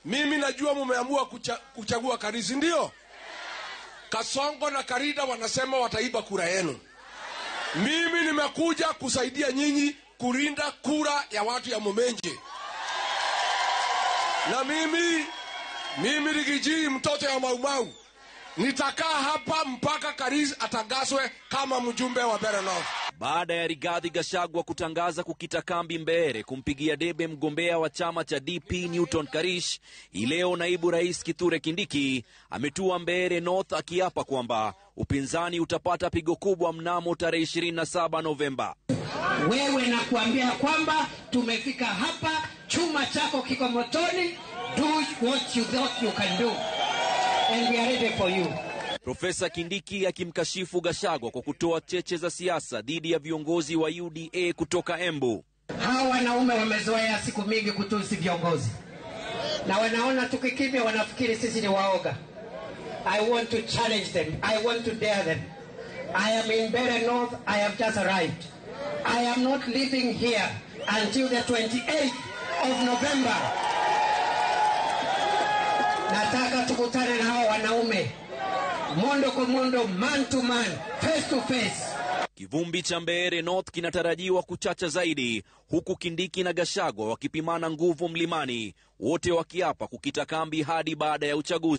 Mimi najua mumeamua kuchagua Karisi, ndio? Kasongo na Karida wanasema wataiba kura yenu. Mimi nimekuja kusaidia nyinyi kulinda kura ya watu ya Momenje. Na mimi Rigiji mtoto ya Maumau, nitakaa hapa mpaka Karisi atangazwe kama mjumbe wa Mbeere North. Baada ya Rigathi Gachagua kutangaza kukita kambi Mbeere kumpigia debe mgombea wa chama cha DP Newton Karish, ileo naibu rais Kithure Kindiki ametua Mbeere North akiapa kwamba upinzani utapata pigo kubwa mnamo tarehe 27 Novemba. Wewe nakuambia kwamba tumefika hapa, chuma chako kiko motoni, do what you thought you can do and we are ready for you. Profesa Kindiki akimkashifu Gachagua kwa kutoa cheche za siasa dhidi ya viongozi wa UDA kutoka Embu. Hawa wanaume wamezoea siku mingi kutusi viongozi, na wanaona tukikimya wanafikiri sisi ni waoga. I want to challenge them. I want to dare them. I am in Mbeere North. I have just arrived. I am not leaving here until the 28th of November. Nataka tukutane na hawa wanaume mondo kwa mondo, man to man, face to face. Kivumbi cha Mbeere North kinatarajiwa kuchacha zaidi, huku Kindiki na Gachagua wakipimana nguvu mlimani, wote wakiapa kukita kambi hadi baada ya uchaguzi.